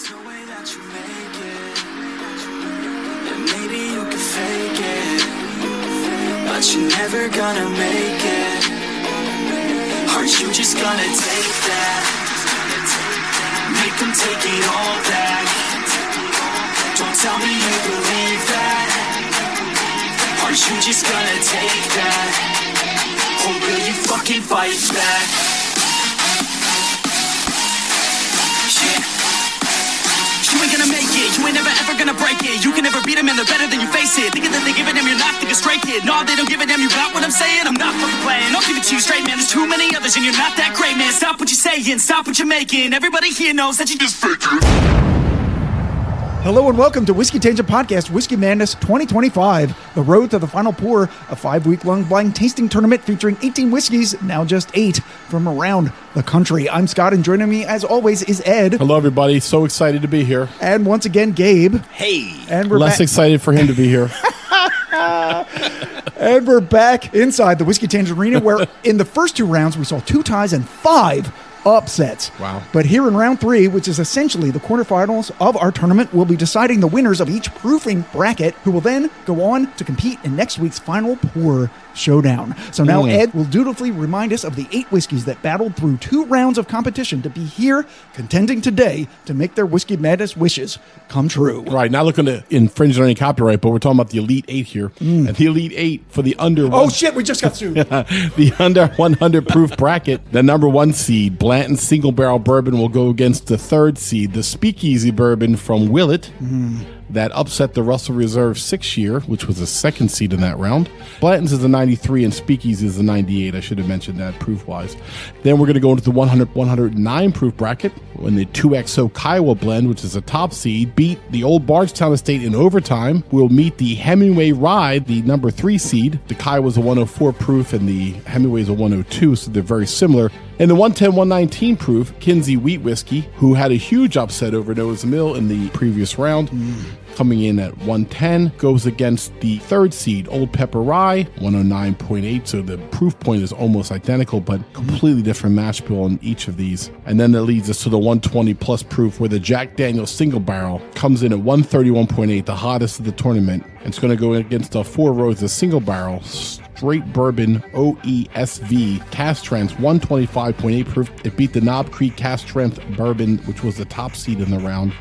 There's no way that you make it, and maybe you can fake it, but you're never gonna make it. Aren't you just gonna take that? Make them take it all back. Don't tell me you believe that. Aren't you just gonna take that? Or will you fucking fight back? You ain't gonna make it, you ain't never ever gonna break it. You can never beat them and they're better than you face it. Thinking that they give a damn, you're not thinking straight, kid. No, they don't give a damn, you got what I'm saying? I'm not fucking playing, I'll give it to you straight, man. There's too many others and you're not that great, man. Stop what you're saying, stop what you're making. Everybody here knows that you just fake it. Hello and welcome to Whiskey Tangent Podcast, Whiskey Madness 2025, the road to the final pour, a 5-week-long blind tasting tournament featuring 18 whiskeys, now just 8 from around the country. I'm Scott, and joining me, as always, is Ed. Hello, everybody. So excited to be here. And once again, Gabe. Hey. And we're less excited for him to be here. And we're back inside the Whiskey Tangent Arena, where in the first 2 rounds, we saw 2 ties and 5 upsets. Wow. But here in round 3, which is essentially the quarterfinals of our tournament, we'll be deciding the winners of each proofing bracket, who will then go on to compete in next week's final pour showdown. So now Ed will dutifully remind us of the 8 whiskeys that battled through 2 rounds of competition to be here contending today to make their Whiskey Madness wishes come true. Right, not looking to infringe on any copyright, but we're talking about the Elite 8 here. And the Elite 8 for the under... Oh, shit, we just got sued. The under 100 proof bracket, the number 1 seed, Blanton Single Barrel Bourbon, will go against the 3rd seed, the Speakeasy Bourbon from Bulleits. That upset the Russell Reserve 6-year, which was the 2nd seed in that round. Blanton's is the 93 and Speakeasy is the 98. I should have mentioned that proof-wise. Then we're going to go into the 109 proof bracket when the 2XO Kiawah blend, which is a top seed, beat the Old Bardstown Estate in overtime. We'll meet the Hemmingway Rye, the number 3 seed. The Kiawah's a 104 proof and the Hemmingway's a 102, so they're very similar. And the 110-119 proof, Kinsey Wheat Whiskey, who had a huge upset over Noah's Mill in the previous round, coming in at 110, goes against the 3rd seed, Old Pepper Rye, 109.8. So the proof point is almost identical, but completely different mash bill on each of these. And then that leads us to the 120 plus proof, where the Jack Daniel's Single Barrel comes in at 131.8, the hottest of the tournament. It's going to go against the 4 Roses Single Barrel Straight Bourbon OESV Cask Strength 125.8 proof. It beat the Knob Creek Cask Strength Bourbon, which was the top seed in the round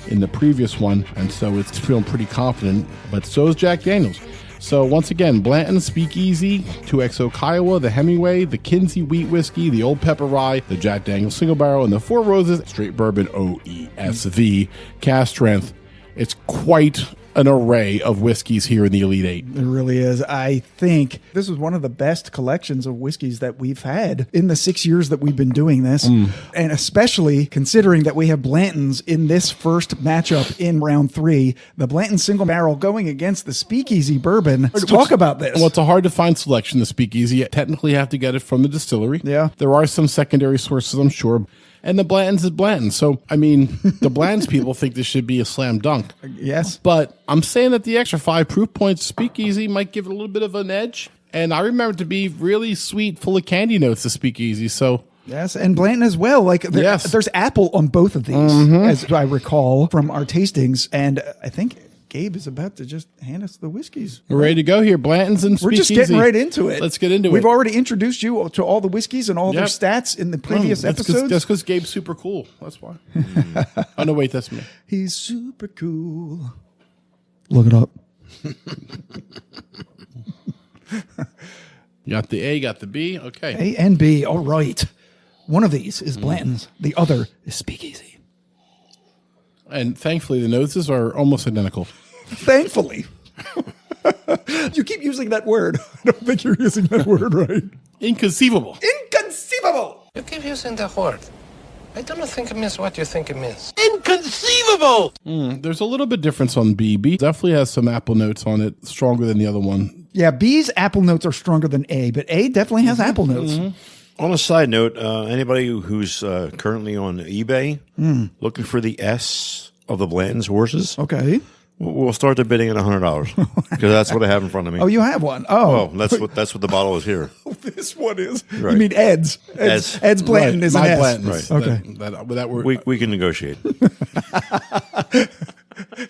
in the previous one, and so it's feeling pretty confident, but so is Jack Daniel's. So once again, Blanton, Speakeasy, 2XO Kiawah, the Hemmingway, the Kinsey Wheat Whiskey, the Old Pepper Rye, the Jack Daniel's Single Barrel, and the 4 Roses Straight Bourbon OESV Cask Strength. It's quite an array of whiskeys here in the Elite 8. It really is. I think this is one of the best collections of whiskeys that we've had in the 6 years that we've been doing this. And especially considering that we have Blanton's in this first matchup in round 3, the Blanton Single Barrel going against the Speakeasy Bourbon. Let's talk about this. Well, it's a hard to find selection, the Speakeasy. You technically have to get it from the distillery. Yeah. There are some secondary sources, I'm sure. And the Blanton's is Blanton. So, I mean, the Blantons people think this should be a slam dunk. Yes. But I'm saying that the extra 5 proof points Speakeasy might give it a little bit of an edge. And I remember it to be really sweet, full of candy notes, the Speakeasy. So, yes, and Blanton as well. Like there's apple on both of these, as I recall from our tastings. And I think Gabe is about to just hand us the whiskeys. We're ready to go here. Blanton's and Speakeasy. We're just getting right into it. Let's get into it. We've already introduced you to all the whiskeys and all their stats in the previous episodes. That's because Gabe's super cool. That's why. Oh, no, wait, that's me. He's super cool. Look it up. You got the A, got the B. Okay. A and B. All right. One of these is Blanton's. The other is Speakeasy. And thankfully, the noses are almost identical. Thankfully. You keep using that word. I don't think you're using that word right. Inconceivable. Inconceivable. You keep using that word. I don't think it means what you think it means. Inconceivable! There's a little bit difference on B. B definitely has some apple notes on it, stronger than the other one. Yeah, B's apple notes are stronger than A, but A definitely has apple notes. On a side note, anybody who's currently on eBay looking for the S of the Blanton's horses, Okay. We'll start the bidding at $100 because that's what I have in front of me. Oh, you have one. Oh, that's what the bottle is here. This one is. Right. You mean Ed's? Ed's Blanton is an My S. Blanton. Right. Okay. That word. We can negotiate.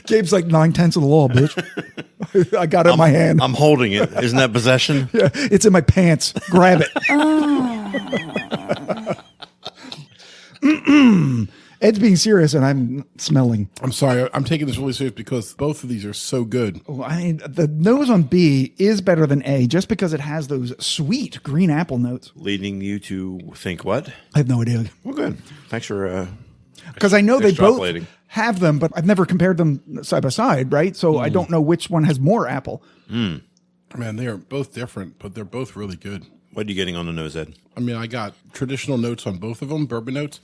Gabe's like 9/10 of the law, bitch. I got it in my hand. I'm holding it. Isn't that possession? Yeah, it's in my pants. Grab it. Ed's being serious, and I'm smelling. I'm sorry. I'm taking this really serious because both of these are so good. Oh, the nose on B is better than A just because it has those sweet green apple notes. Leading you to think what? I have no idea. Well, good. Thanks for Because I know they both extrapolating. have them, but I've never compared them side by side, right? So I don't know which one has more apple. Man, they are both different, but they're both really good. What are you getting on the nose, Ed? I mean, I got traditional notes on both of them, bourbon notes.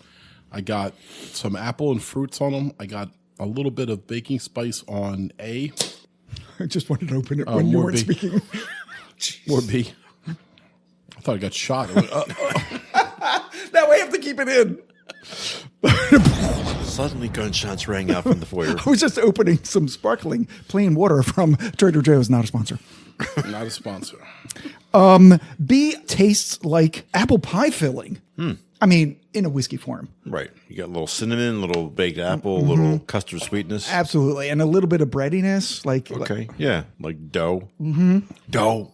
I got some apple and fruits on them. I got a little bit of baking spice on A. I just wanted to open it when you more weren't B. speaking. Or B. I thought I got shot. I went, Now I have to keep it in. Suddenly gunshots rang out from the foyer. I was just opening some sparkling plain water from Trader Joe's, not a sponsor. not a sponsor. B tastes like apple pie filling. I mean, in a whiskey form. Right. You got a little cinnamon, a little baked apple, a little custard sweetness. Absolutely. And a little bit of breadiness. Okay. Yeah. Like dough. Dough.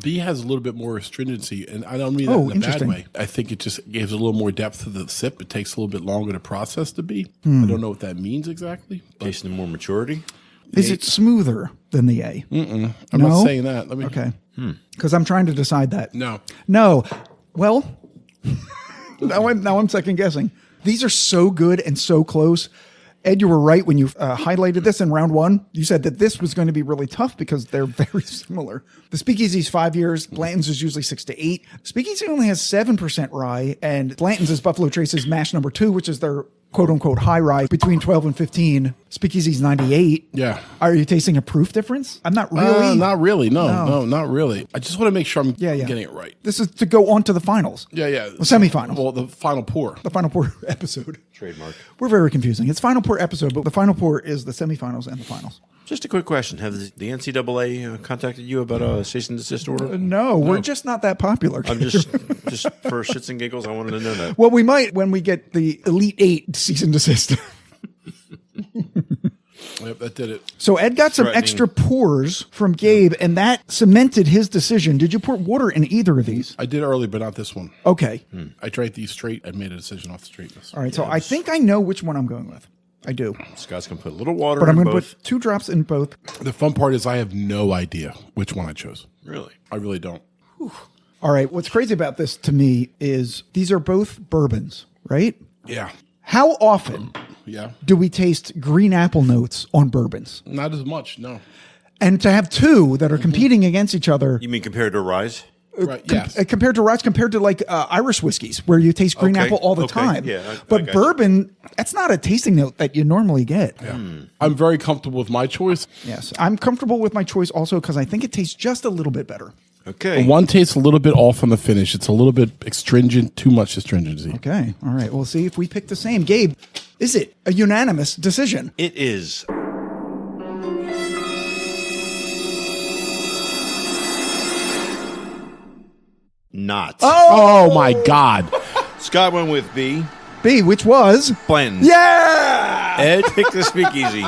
B has a little bit more astringency, and I don't mean that in a bad interesting. way. I think it just gives a little more depth to the sip. It takes a little bit longer to process the B. I don't know what that means exactly. Tasting more maturity. Is it smoother than the A? I'm No? not saying that. Let me. Okay. Because I'm trying to decide that. No. No. Well, now I'm second guessing. These are so good and so close. Ed, you were right when you highlighted this in round one. You said that this was going to be really tough because they're very similar. The Speakeasy's 5 years. Blanton's is usually 6 to 8. Speakeasy only has 7% rye, and Blanton's is Buffalo Trace's mash number 2, which is their quote-unquote high rye, between 12 and 15. Speakeasy's 98. Yeah. Are you tasting a proof difference? I'm not really. Not really. No, not really. I just want to make sure I'm getting it right. This is to go on to the finals. Yeah. The semifinals. Well, the final pour. The Final Pour episode. Trademark. We're very confusing. It's Final Pour episode, but the Final Pour is the semifinals and the finals. Just a quick question. Have the NCAA contacted you about a cease and desist order? No, we're just not that popular. I'm just for shits and giggles, I wanted to know that. Well, we might when we get the Elite 8 cease and desist. Yep, that did it. So Ed got some Threatening. extra pours from Gabe, and that cemented his decision. Did you pour water in either of these? I did early, but not this one. Okay. I drank these straight and made a decision off the straightness. All right. So I think I know which one I'm going with. I do. Scott's going to put a little water But I'm in going to both. put 2 drops in both. The fun part is I have no idea which one I chose. Really? I really don't. All right. What's crazy about this to me is these are both bourbons, right? Yeah. How often Yeah. do we taste green apple notes on bourbons? Not as much, no. And to have 2 that are competing against each other You mean compared to Rise? Right, yes. compared to rye, compared to like Irish whiskeys where you taste green Okay, apple all the okay, time. yeah, I but got you. bourbon, that's not a tasting note that you normally get. I'm very comfortable with my choice. Yes. I'm comfortable with my choice also because I think it tastes just a little bit better. Okay. One tastes a little bit off on the finish. It's a little bit astringent, too much astringency. Okay. All right. We'll see if we pick the same. Gabe, is it a unanimous decision? It is. Not. Oh my God. Scott went with B. B, which was? Blanton. Yeah! Ed picked the Speakeasy.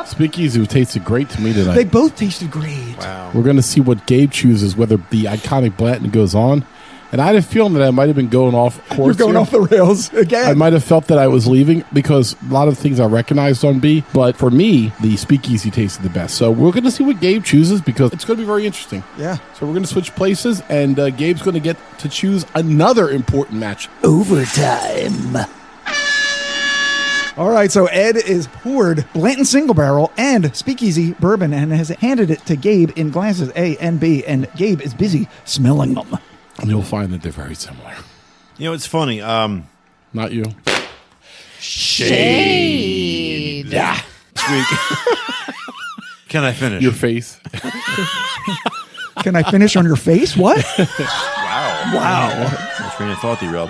Speakeasy tasted great to me tonight. They both tasted great. Wow. We're going to see what Gabe chooses, whether the iconic Blanton goes on. And I had a feeling that I might have been going off course. You're going here. off the rails again. I might have felt that I was leaving because a lot of things I recognized on B. But for me, the Speakeasy tasted the best. So we're going to see what Gabe chooses because it's going to be very interesting. Yeah. So we're going to switch places, and Gabe's going to get to choose another important match. Overtime. All right, so Ed is poured Blanton Single Barrel and Speakeasy Bourbon and has handed it to Gabe in glasses A and B, and Gabe is busy smelling them. And you'll find that they're very similar. You know, it's funny. Not you. Shade. This week. Can I finish? Your face. Can I finish on your face? What? Wow. My train of thought derailed.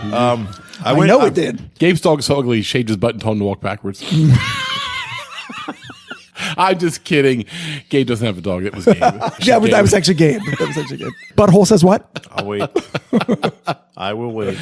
I know it did. Gabe's dog is so ugly, Shade just button told him to walk backwards. I'm just kidding. Gabe doesn't have a dog. It was Gabe. Yeah, that was actually Gabe. That was actually Gabe. Butthole says what? I'll wait. I will wait.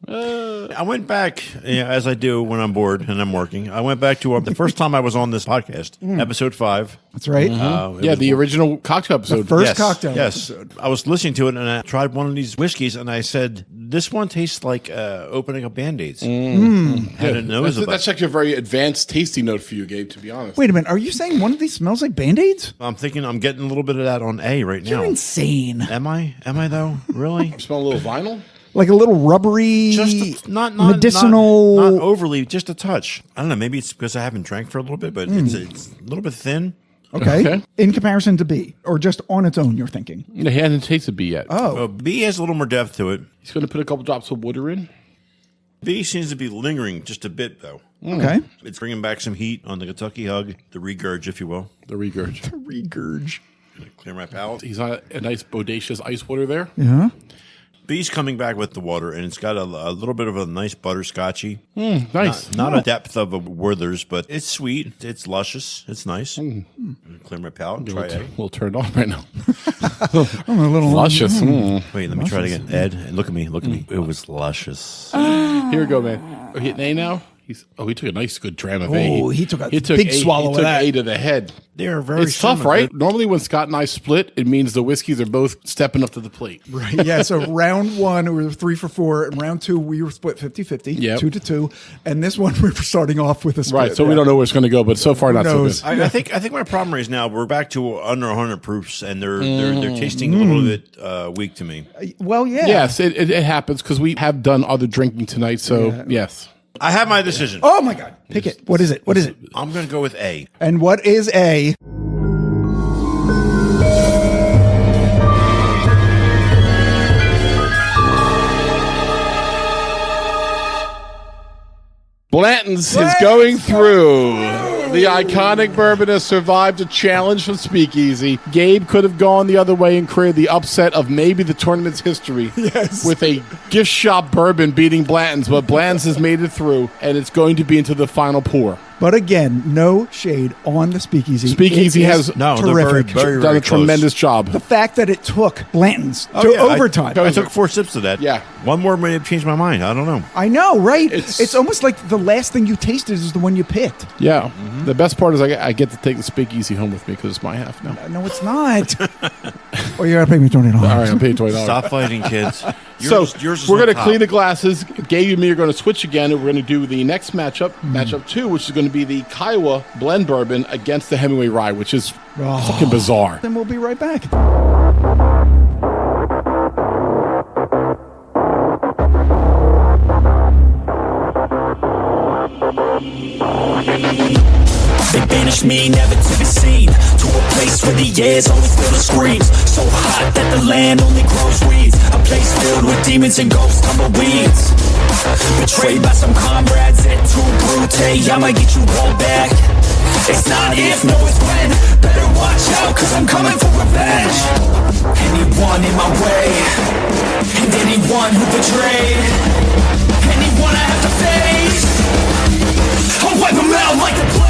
I went back, as I do when I'm bored and I'm working. I went back to the first time I was on this podcast, episode 5. That's right. The original cocktail episode. First cocktail episode. I was listening to it and I tried one of these whiskeys and I said, this one tastes like opening up Band-Aids. Hadn't knows about That's actually a very advanced tasting note for you, Gabe, to be honest. Wait a minute. Are you saying one of these smells like Band-Aids? I'm thinking I'm getting a little bit of that on A right now. You're insane. Am I? Am I though? Really? You smell a little vinyl? Like a little rubbery, not medicinal. not overly, just a touch. I don't know. Maybe it's because I haven't drank for a little bit, but it's a little bit thin. Okay. In comparison to B, or just on its own, you're thinking? Yeah, he hasn't tasted B yet. Oh. B has a little more depth to it. He's going to put a couple drops of water in. B seems to be lingering just a bit, though. Okay. It's bringing back some heat on the Kentucky Hug, the regurge, if you will. The regurge. Regurge. Clear my palate. He's on a nice bodacious ice water there. Yeah. B's coming back with the water, and it's got a little bit of a nice butterscotchy. Nice. Not a depth of a Werther's, but it's sweet. It's luscious. It's nice. Clear my palate. Try A. We'll turn it on right now. I'm a little Luscious. Wait, let me try it again. Ed, look at me. Look at me. It was luscious. Here we go, man. Are we hitting A now? He took a nice good dram of A. Oh, he took a big swallow of that. He took A to the head. They are very It's tough, similar. right? Normally when Scott and I split, it means the whiskeys are both stepping up to the plate. Right. Yeah. So round 1, we were 3 for 4. And round 2, we were split 50-50, Yep. 2-2. And this one, we were starting off with a split. Right, so we don't know where it's going to go, but so far not so knows? good. I think my problem is now we're back to under 100 proofs, and they're tasting a little bit weak to me. Well, yeah. Yes, it happens because we have done other drinking tonight, so yes. I have my decision. Oh, my God. Pick it. What is it? What is it? I'm going to go with A. And what is A? Blanton's is going through. The iconic bourbon has survived a challenge from Speakeasy. Gabe could have gone the other way and created the upset of maybe the tournament's history with a gift shop bourbon beating Blanton's, but Blanton's has made it through, and it's going to be into the final pour. But again, no shade on the Speakeasy. Speakeasy It has is No, they're terrific. very done a close. tremendous job. The fact that it took Blanton's to Oh, yeah, overtime. I took 4 sips of that. Yeah. One more may have changed my mind. I don't know. I know, right? It's- It's almost like the last thing you tasted is the one you picked. Yeah. The best part is I get to take the Speakeasy home with me because it's my half now. No, it's not. Or you gotta pay me $20. All right, I'm paying $20. Stop fighting, kids. So yours is we're on going to top. clean the glasses. Gabe and me are going to switch again, and we're going to do the next matchup, matchup 2, which is going to be the Kiawah blend bourbon against the Hemmingway rye, which is fucking bizarre. Then we'll be right back. They banished me, never to be seen, to a place where the air's only filled with screams. So hot that the land only grows weeds. A place filled with demons and ghosts, tumbleweeds. Betrayed by some comrades, et tu brute, I'ma get you all back. It's not if, no it's when. Better watch out, cause I'm coming for revenge. Anyone in my way, and anyone who betrayed, anyone I have to face, I'll wipe them out like the plague.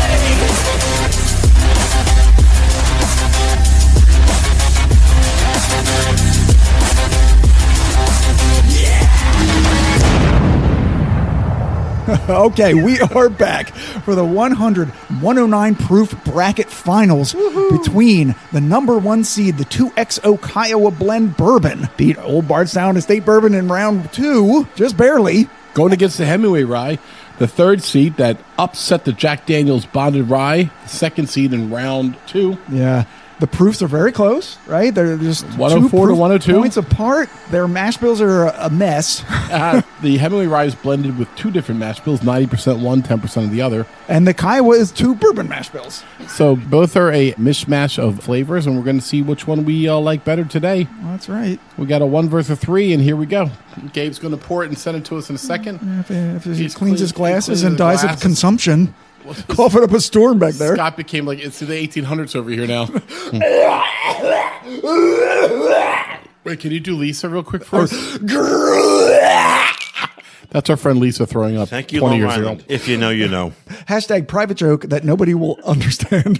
Okay, we are back for the 100-109 proof bracket finals between the number 1 seed, the 2XO Kiawah blend bourbon, beat Old Bardstown Estate bourbon in round 2, just barely. Going against the Hemmingway rye, the 3rd seed that upset the Jack Daniels bonded rye, the 2nd seed in round 2. Yeah. The proofs are very close, right? They're just 104 2 to proof 102. points apart. Their mash bills are a mess. The Hemmingway rye is blended with 2 different mash bills, 90% one, 10% of the other. And the Kiawah is 2 bourbon mash bills. So both are a mishmash of flavors, and we're going to see which one we like better today. Well, that's right. We got a 1 versus 3, and here we go. Gabe's going to pour it and send it to us in a second. If he He's cleans his glasses and his dies of glasses. consumption, coughing up a storm back there. Scott became like, it's the 1800s over here now. Wait, can you do Lisa real quick for us? That's our friend Lisa throwing up. Thank you, 20 Long years Island. ago. If you know, you know. Hashtag private joke that nobody will understand.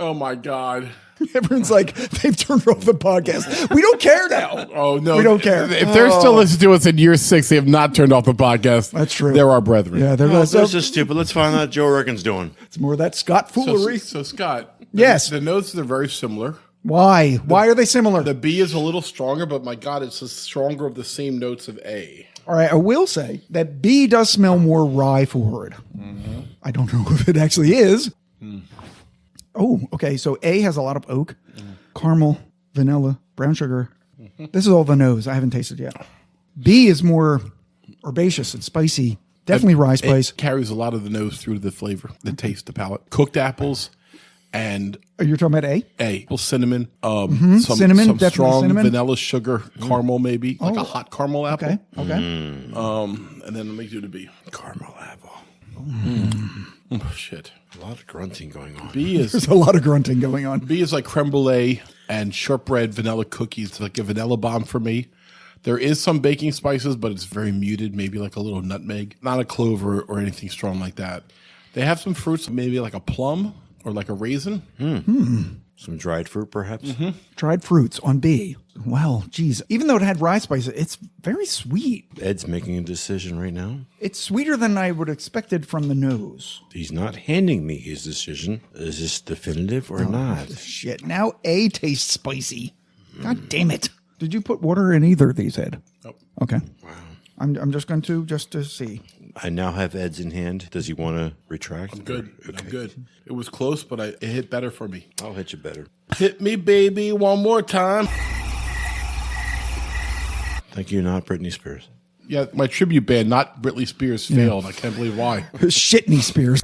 Oh my God. Everyone's like, they've turned off the podcast. We don't care now. Oh no, we don't care. If they're still listening to us in year 6, they have not turned off the podcast. That's true. They're our brethren. Yeah, they're This is stupid. Let's find out what Joe Rickon's doing. It's more of that Scott foolery. So Scott. Yes. The notes are very similar. Why? Why are they similar? The B is a little stronger, but my God, it's stronger of the same notes of A. All right, I will say that B does smell more rye forward. I don't know if it actually is. Oh, okay. So A has a lot of oak, caramel, vanilla, brown sugar. This is all the nose. I haven't tasted yet. B is more herbaceous and spicy. Definitely rye spice. It carries a lot of the nose through to the flavor, the taste, the palate. Cooked apples and You're talking about A? A. Well, cinnamon. Cinnamon, some definitely strong cinnamon. vanilla sugar, caramel maybe, like a hot caramel apple. Okay. Okay. And then let me do the B. Caramel apple. Oh, shit. A lot of grunting going on. B is There's a lot of grunting going on. B is like creme brulee and shortbread vanilla cookies. It's like a vanilla bomb for me. There is some baking spices, but it's very muted, maybe like a little nutmeg, not a clove or anything strong like that. They have some fruits, maybe like a plum or like a raisin. Some dried fruit, perhaps? Dried fruits on B. Well, geez. Even though it had rye spice, it's very sweet. Ed's making a decision right now. It's sweeter than I would have expected from the nose. He's not handing me his decision. Is this definitive or not? Shit. Now A tastes spicy. God damn it. Did you put water in either of these, Ed? Nope. Okay. Wow. I'm just going to see. I now have Ed's in hand. Does he want to retract? I'm good. Okay. I'm good. It was close, but it hit better for me. I'll hit you better. Hit me, baby, one more time. Thank you, not Britney Spears. Yeah, my tribute band, not Britney Spears, failed. I can't believe why. Shitney Spears.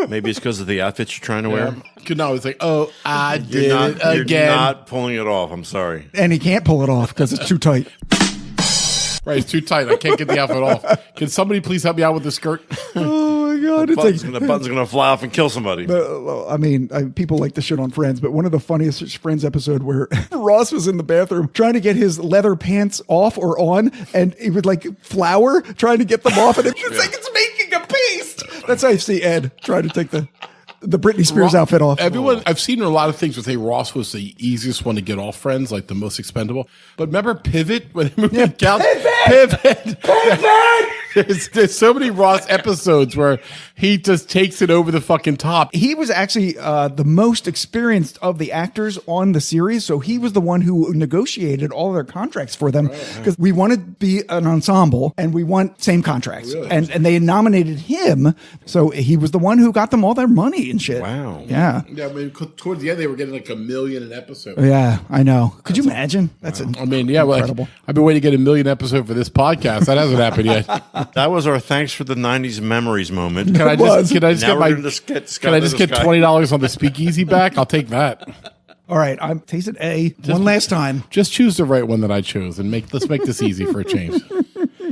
Maybe it's because of the outfits you're trying to wear. No, it's like, oh, I did You're it again. You're not pulling it off. I'm sorry. And he can't pull it off because it's too tight. Right, it's too tight. I can't get the outfit off. Can somebody please help me out with the skirt? Oh, my God. The button's going to fly off and kill somebody. I mean, people like to shit on Friends, but one of the funniest Friends episode where Ross was in the bathroom trying to get his leather pants off or on, and he would like flour trying to get them off, and it's like it's making a paste. That's how I see Ed trying to take the Britney Spears outfit off. Everyone, I've seen a lot of things where say Ross was the easiest one to get off Friends, like the most expendable. But remember Pivot? When he moved the couch? Pivot! There's so many Ross episodes where he just takes it over the fucking top. He was actually the most experienced of the actors on the series, so he was the one who negotiated all their contracts for them because we want to be an ensemble and we want same contracts. Really? And they nominated him, so he was the one who got them all their money and shit. Wow. Yeah. Yeah, I mean, towards the end, they were getting like $1 million an episode. Yeah, I know. Could you imagine? That's incredible. I've been waiting to get $1 million episode for this podcast. That hasn't happened yet. That was our thanks for the 90s memories moment. Can I just get $20 on the Speakeasy back? I'll take that. All right, I'm tasted A one last time. Just choose the right one that I chose and let's make this easy for a change.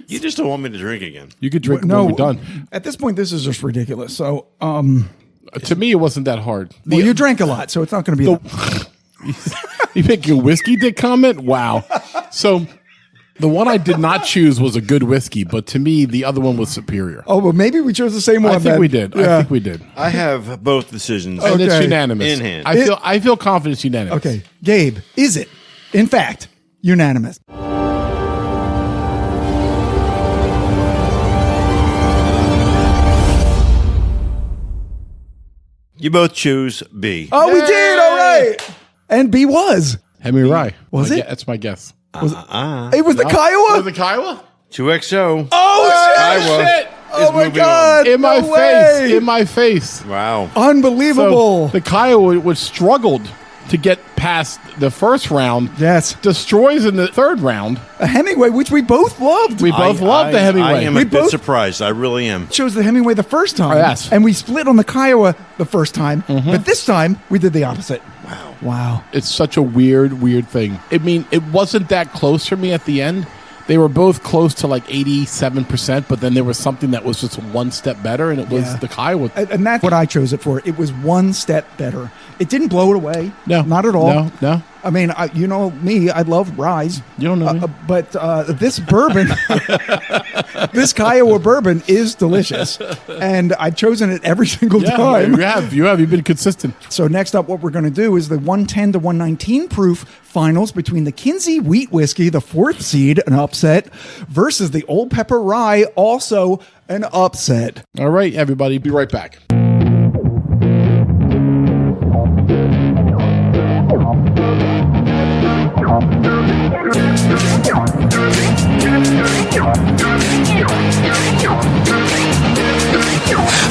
You just don't want me to drink again. You could drink when we're done. At this point, this is just ridiculous. So, to me, it wasn't that hard. Well, you drank a lot, so it's not going to be that. You make a whiskey dick comment? Wow. So the one I did not choose was a good whiskey, but to me, the other one was superior. Oh, well, maybe we chose the same one. I think we did. Yeah. I think we did. I have both decisions. And it's Okay. unanimous. In hand. I feel confident it's unanimous. Okay, Gabe, is it, in fact, unanimous? You both choose B. Oh, we did. All right. And B was. Hemmingway. Was it? That's my guess. It was the Was Kiawah? it Kiawah? 2XO. Oh, Iowa shit. Oh, my moving God. In my No face. way. In my face. Wow. Unbelievable. So the Kiawah was struggled to get past the first round. Yes. Destroys in the third round. A Hemmingway, which we both loved. We both loved the Hemmingway. I am a bit surprised. I really am. Chose the Hemmingway the first time. Yes. And we split on the Kiawah the first time. But this time, we did the opposite. Wow. It's such a weird thing. I mean, it wasn't that close for me at the end. They were both close to like 87%, but then there was something that was just one step better, and it was the Kiawah. And that's what I chose it for. It was one step better. It didn't blow it away. No. Not at all. No. I mean, you know me, I love ryes. You don't know me. But this bourbon, this Kiawah bourbon is delicious. And I've chosen it every single time. You have. You've been consistent. So next up, what we're going to do is the 110 to 119 proof finals between the Kinsey wheat whiskey, the 4th seed, an upset, versus the Old Pepper Rye, also an upset. All right, everybody. Be right back.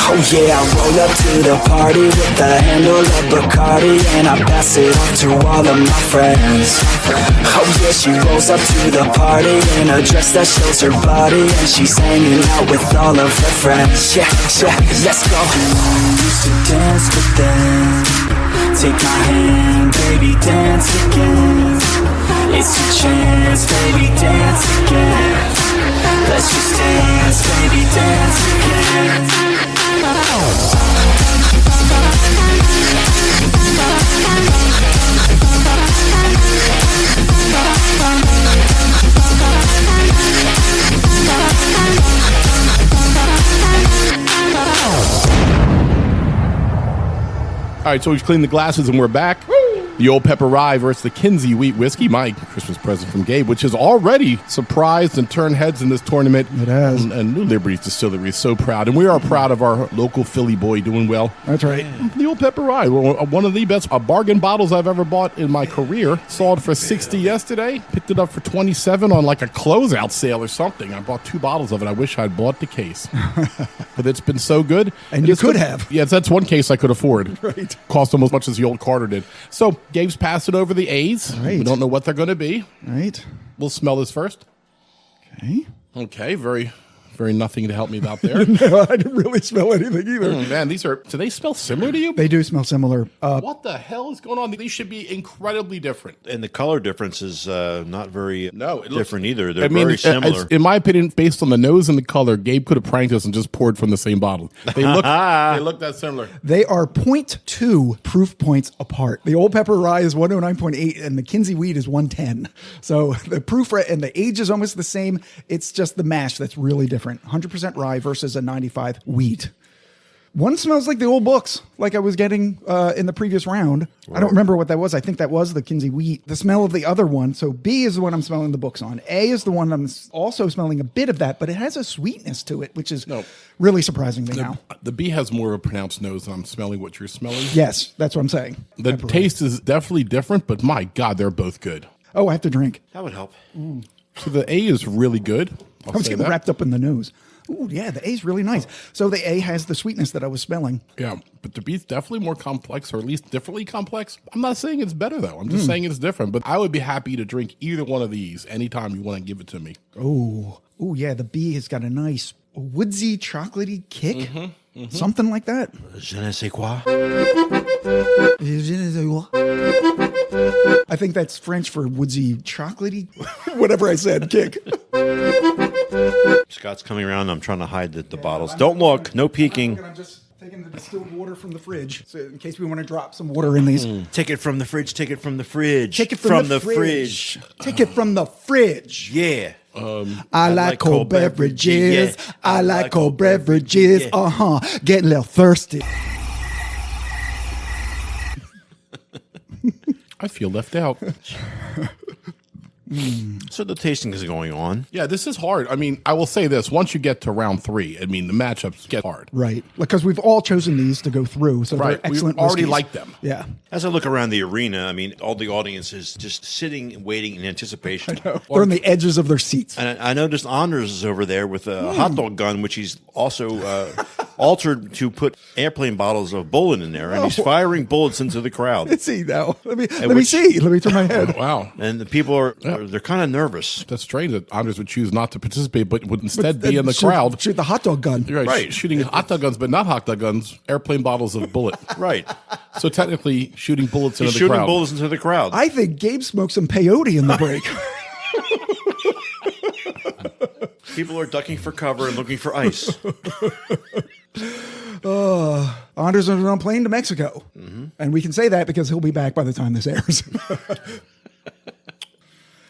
Oh yeah, I roll up to the party with the handle of Bacardi, and I pass it on to all of my friends. Oh yeah, she rolls up to the party in a dress that shows her body, and she's hanging out with all of her friends. Yeah, let's go. Used to dance with them. Take my hand, baby, dance again. It's your chance, baby, dance again. Let's just dance, baby, dance again. All right, so we've cleaned the glasses and we're back. The Old Pepper Rye versus the Kinsey wheat whiskey, my Christmas present from Gabe, which has already surprised and turned heads in this tournament. It has. And New Liberty's Distillery is so proud. And we are proud of our local Philly boy doing well. That's right. The Old Pepper Rye, one of the best bargain bottles I've ever bought in my career. Sold for $60 yesterday. Picked it up for $27 on like a closeout sale or something. I bought 2 bottles of it. I wish I'd bought the case. But it's been so good. And you could have. Yes, that's one case I could afford. Right. Cost almost as much as the old Carter did. So Gabe's passing over the A's. Right. We don't know what they're going to be. Right. We'll smell this first. Okay. Okay, very nothing to help me out there. No, I didn't really smell anything either. Man, do they smell similar to you? They do smell similar. What the hell is going on? These should be incredibly different. And the color difference is not very different either. They're very similar. In my opinion, based on the nose and the color, Gabe could have pranked us and just poured from the same bottle. They look that similar. They are 0.2 proof points apart. The Old Pepper Rye is 109.8 and the Kinsey wheat is 110. So the proof rate and the age is almost the same. It's just the mash that's really different. 100% rye versus a 95 wheat. One smells like the old books, like I was getting in the previous round. Right. I don't remember what that was. I think that was the Kinsey wheat. The smell of the other one. So B is the one I'm smelling the books on. A is the one I'm also smelling a bit of that, but it has a sweetness to it, which is really surprising me now. The B has more of a pronounced nose, and I'm smelling what you're smelling. Yes, that's what I'm saying. The taste is definitely different, but my God, they're both good. Oh, I have to drink. That would help. So the A is really good. I was getting wrapped up in the nose. Ooh, yeah, the A is really nice. So the A has the sweetness that I was smelling. Yeah, but the B is definitely more complex, or at least differently complex. I'm not saying it's better, though. I'm just saying it's different. But I would be happy to drink either one of these anytime you want to give it to me. Oh, yeah, the B has got a nice woodsy, chocolatey kick. Something like that. Je ne sais quoi. I think that's French for woodsy, chocolatey, whatever I said, kick. Scott's coming around. I'm trying to hide the bottles. Don't look. No peeking. I'm just taking the distilled water from the fridge, so in case we want to drop some water in these. Take it from the fridge. Take it from the fridge. Take it from the fridge. Take it from the fridge. Yeah. I like cold beverages. Yeah. I like cold beverages. Yeah. Getting a little thirsty. I feel left out. So the tasting is going on. Yeah, this is hard. I mean, I will say this. Once you get to round 3, I mean, the matchups get hard. Right. Because we've all chosen these to go through. So they're excellent We already whiskeys. like them. Yeah. As I look around the arena, I mean, all the audience is just sitting and waiting in anticipation. They're on the edges of their seats. And I noticed Anders is over there with a hot dog gun, which he's also altered to put airplane bottles of bullet in there, and he's firing bullets into the crowd. Let's see now. Let me see. Let me turn my head. Wow. And the people they're kind of nervous. That's strange that Anders would choose not to participate, but would instead be in the crowd. Shoot the hot dog gun. You're right. Shooting hot dog guns, but not hot dog guns, airplane bottles of bullet. Right. So technically shooting bullets into He's the crowd. shooting bullets into the crowd. I think Gabe smoked some peyote in the break. People are ducking for cover and looking for ice. Anders is on a plane to Mexico. And we can say that because he'll be back by the time this airs.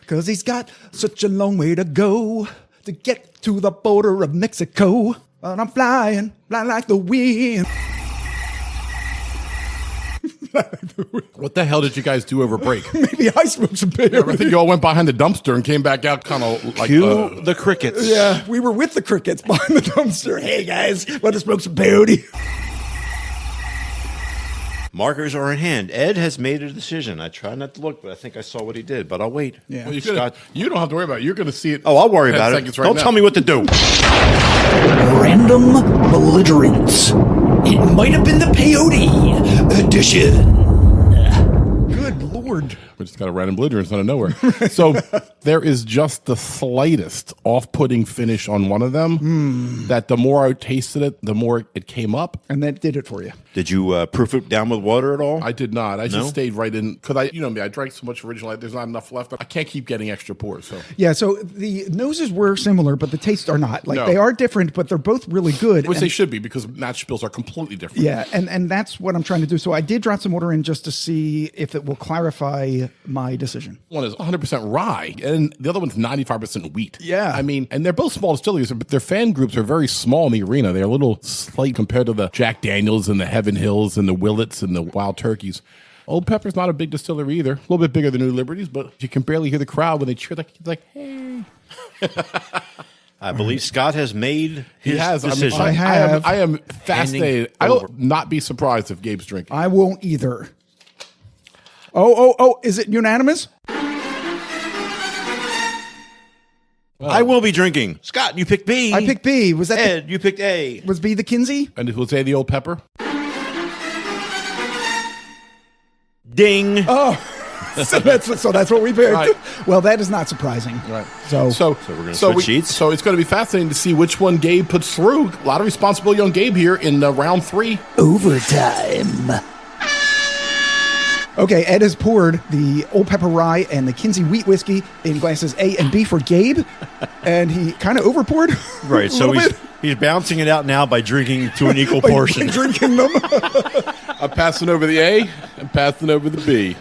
Because he's got such a long way to go to get to the border of Mexico. And I'm flying like the wind. What the hell did you guys do over break? Maybe I smoked some peyote. I think you all went behind the dumpster and came back out kind of like... Cue the crickets. Yeah, we were with the crickets behind the dumpster. Hey, guys, want to smoke some peyote? Markers are in hand. Ed has made a decision. I try not to look, but I think I saw what he did. But I'll wait. Yeah. Well, Scott. you don't have to worry about it. You're going to see it. Oh, I'll worry 10 about it. seconds right Don't now. tell me what to do. Random belligerence. It might have been the peyote edition. Good Lord. We just got a random belligerence out of nowhere. So there is just the slightest off-putting finish on one of them that the more I tasted it, the more it came up. And that did it for you. Did you proof it down with water at all? I did not. I No? just stayed right in because you know me, I drank so much original. There's not enough left. I can't keep getting extra pours. So Yeah, so the noses were similar, but the tastes are not. Like, No. they are different, but they're both really good. which And- they should be because match bills are completely different. Yeah, and that's what I'm trying to do. So I did drop some water in just to see if it will clarify my decision. One is 100% rye, and the other one's 95% wheat. Yeah. I mean, and they're both small distilleries, but their fan groups are very small in the arena. They're a little slight compared to the Jack Daniels and the Heaven Hills and the Willets and the Wild Turkeys. Old Pepper's not a big distillery either. A little bit bigger than New Liberties, but you can barely hear the crowd when they cheer. Like hey. I believe Scott has made his He has. decision. I have. I am fascinated. I over. will not be surprised if Gabe's drinking. I won't either. Oh, is it unanimous? I will be drinking. Scott, you picked B. I picked B. Was that Ed, you picked A. was B the Kinsey? And we'll say the Old Pepper. Ding. So that's what we picked. Right. Well, that is not surprising. Right. So we're gonna switch sheets? So it's going to be fascinating to see which one Gabe puts through. A lot of responsibility on Gabe here in round 3. Overtime. okay, Ed has poured the Old Pepper Rye and the Kinsey Wheat Whiskey in glasses A and B for Gabe, and he kind of overpoured. Right, a so little he's bouncing it out now by drinking to an equal by portion. drinking them. I'm passing over the A and passing over the B.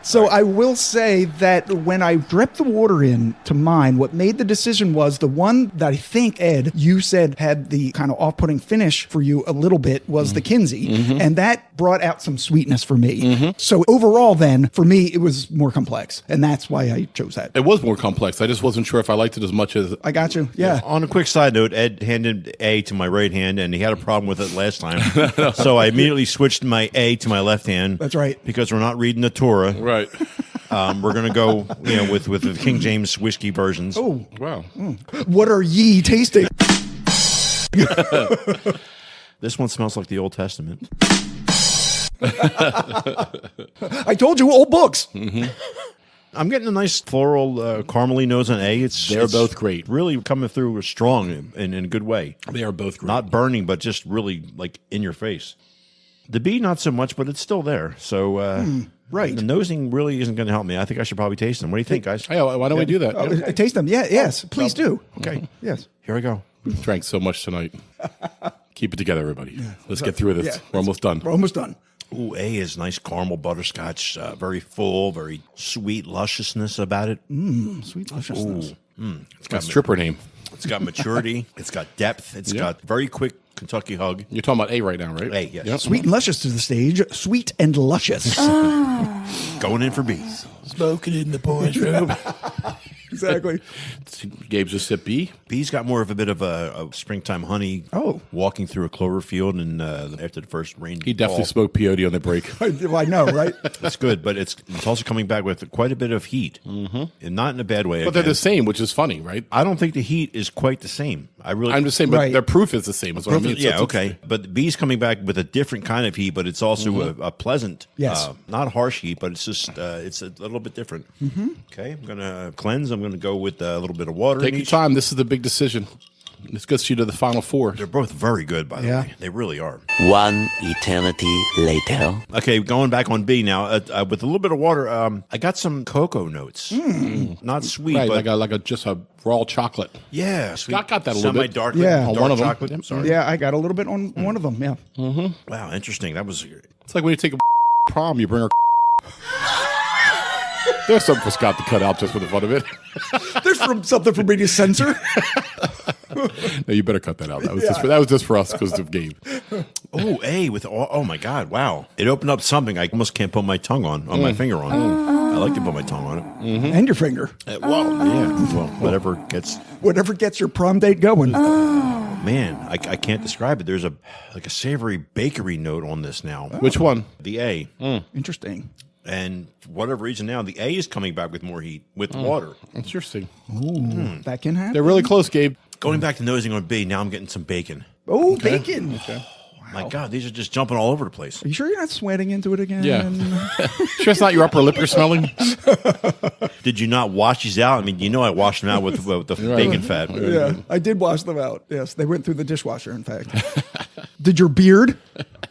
So I will say that when I dripped the water in to mine, what made the decision was the one that I think, Ed, you said had the kind of off-putting finish for you a little bit was the Kinsey. And that brought out some sweetness for me. So overall then, for me, it was more complex. And that's why I chose that. It was more complex. I just wasn't sure if I liked it as much as... I got you. Yeah. On a quick side note, Ed handed A to my right hand, and he had a problem with it last time. So I immediately switched my A to my left hand. That's right. Because we're not reading the Torah. Right. We're going to go with the King James whiskey versions. Oh, Wow. what are ye tasting? This one smells like the Old Testament. I told you, old books. I'm getting a nice floral caramely nose on A. They're both great. Really coming through strong in a good way. They are both great. Not burning, but just really like in your face. The B, not so much, but it's still there. So right. the nosing really isn't going to help me. I think I should probably taste them. What do you think, guys? Hey, why don't we do that? Yeah. Taste them. Yeah. Yes. Please do. Okay, Yes. here we go. We've drank so much tonight. Keep it together, everybody. Let's get through this. Yeah. We're almost done. We're almost done. Ooh, A is nice caramel butterscotch, very full, very sweet lusciousness about it. Sweet lusciousness. It's got Stripper name. It's got maturity. It's got depth. It's got very quick Kentucky hug. You're talking about A right now, right? A, yes. Yep. Sweet and luscious to the stage. Sweet and luscious. Going in for B. Smoking in the boys' room. Exactly. Gabe's just hit B. B's got more of a bit of a springtime honey. Oh. Walking through a clover field and after the first rain. He definitely smoked peyote on the break. I know, right? That's good, but it's also coming back with quite a bit of heat. And not in a bad way. But they're again. the same, which is funny, right? I don't think the heat is quite the same. I'm just saying, but Right. their proof is the same. Is what I mean. So Yeah, it's- okay. But the B's coming back with a different kind of heat, but it's also a pleasant, Yes. not harsh heat, but it's just it's a little bit different. Okay, I'm going to cleanse. I'm going to go with a little bit of water. Take in your each. time. This is the big decision. This gets you to the final four. They're both very good, by the Yeah. way. They really are. One eternity later. Okay, going back on B now, with a little bit of water, I got some cocoa notes. Not sweet, Right, but just a raw chocolate. yeah, sweet. Scott got that a little bit. Semi-dark, Yeah. dark On one of them. chocolate. I'm sorry. Yeah, I got a little bit on one of them. Yeah. Wow, interesting. That was It's like when you take a prom, you bring her. There's something for Scott to cut out just for the fun of it. There's something for me to censor. No, you better cut that out. That was just for us because of Gabe. oh A with oh my god, wow! It opened up something I almost can't put my tongue on my finger on. I like to put my tongue on it. And your finger. Well, whatever gets. Whatever gets your prom date going. Man, I can't describe it. There's a savory bakery note on this now. Which one? The A. Interesting. And for whatever reason now, the A is coming back with more heat, with water. Interesting. That can happen. They're really close, Gabe. Going back to nosing on B, now I'm getting some bacon. Oh, bacon. My God, these are just jumping all over the place. Are you sure you're not sweating into it again? Yeah. Sure it's not your upper lip you're smelling? Did you not wash these out? I mean, you know I washed them out with the bacon fat. Yeah, I did wash them out. Yes, they went through the dishwasher, in fact. Did your beard?